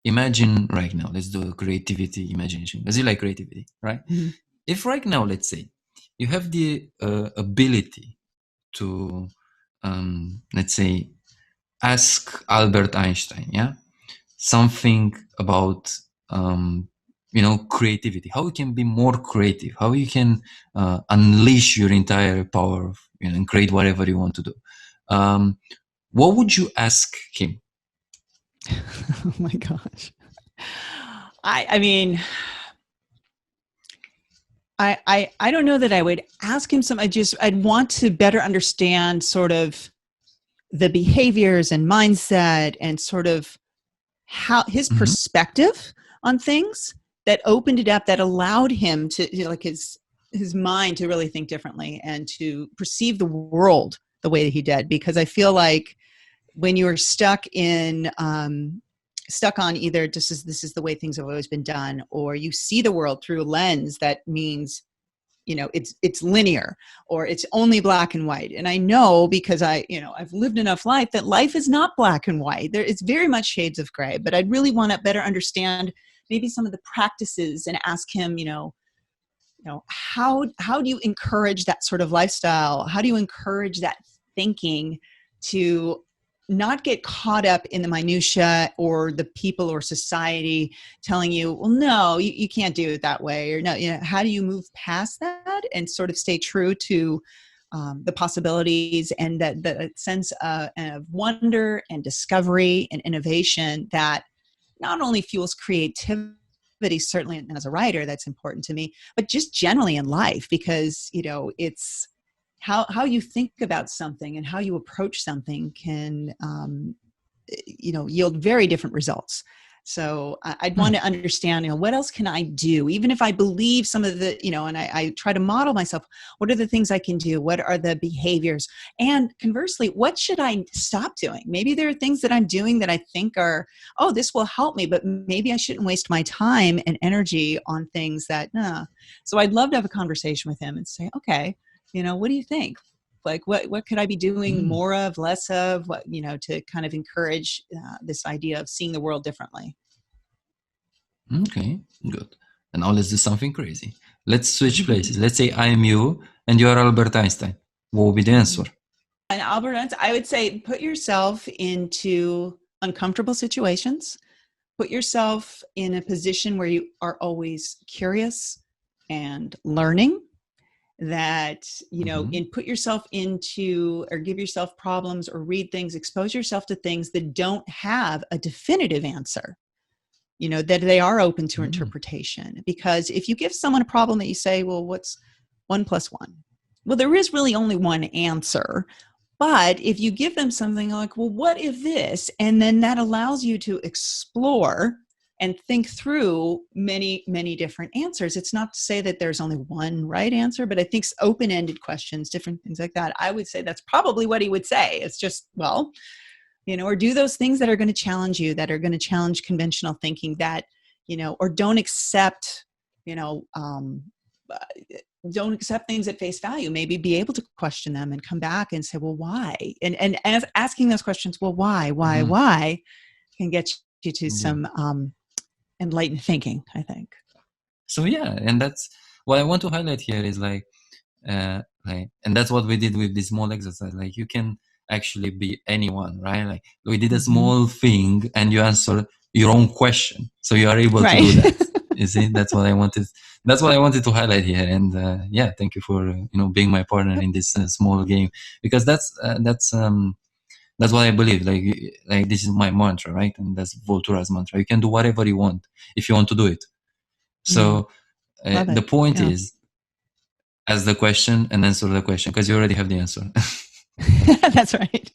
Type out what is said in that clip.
imagine right now, let's do a creativity imagination, because you like creativity, right? Mhm. If right now, let's say, you have the ability to, let's say, ask Albert Einstein, yeah, something about, creativity, how you can be more creative, how you can unleash your entire power of, and create whatever you want to do. What would you ask him? Oh my gosh. I mean, I don't know that I would ask him I'd want to better understand sort of the behaviors and mindset and sort of how his Mhm. perspective on things that opened it up, that allowed him to, like his mind to really think differently and to perceive the world the way that he did. Because I feel like when you're stuck on either this is the way things have always been done, or you see the world through a lens that means it's linear, or it's only black and white. And I know, because I've lived enough life, that life is not black and white. It's very much shades of gray. But I'd really want to better understand maybe some of the practices and ask him, how do you encourage that sort of lifestyle? How do you encourage that thinking to not get caught up in the minutia, or the people or society telling you, well, no, you can't do it that way, or no, how do you move past that and sort of stay true to the possibilities and that the sense of wonder and discovery and innovation that not only fuels creativity, certainly, and as a writer, that's important to me, but just generally in life, because it's how you think about something and how you approach something can yield very different results. So I'd want to understand, what else can I do? Even if I believe some of the, and I try to model myself, what are the things I can do? What are the behaviors? And conversely, what should I stop doing? Maybe there are things that I'm doing that I think are, oh, this will help me, but maybe I shouldn't waste my time and energy on things that, nah. So I'd love to have a conversation with him and say, okay, what do you think? Like what could I be doing more of, less of, what, to kind of encourage this idea of seeing the world differently. Okay, good. And now let's do something crazy. Let's switch places. Let's say I am you and you are Albert Einstein. What will be the answer? And Albert Einstein, I would say, put yourself into uncomfortable situations. Put yourself in a position where you are always curious and learning. That put yourself into, or give yourself problems, or read things, expose yourself to things that don't have a definitive answer, that they are open to interpretation. Because if you give someone a problem that you say, well, what's 1 + 1? Well, there is really only one answer. But if you give them something like, well, what if this? And then that allows you to explore and think through many, many different answers. It's not to say that there's only one right answer, but I think open-ended questions, different things like that, I would say that's probably what he would say. It's just, well, or do those things that are going to challenge you, that are going to challenge conventional thinking, that, or don't accept, don't accept things at face value. Maybe be able to question them and come back and say, well, why? And as asking those questions, well, why can get you to some enlightened thinking, I think. So yeah, and that's what I want to highlight here is and that's what we did with this small exercise. Like, you can actually be anyone, right? Like, we did a small thing and you answer your own question, so you are able to do that. You see, that's what I wanted to highlight here. And yeah, thank you for being my partner in this small game, because that's what I believe. Like this is my mantra, right? And that's Voltura's mantra. You can do whatever you want if you want to do it. So the point is, ask the question and answer the question, because you already have the answer. That's right.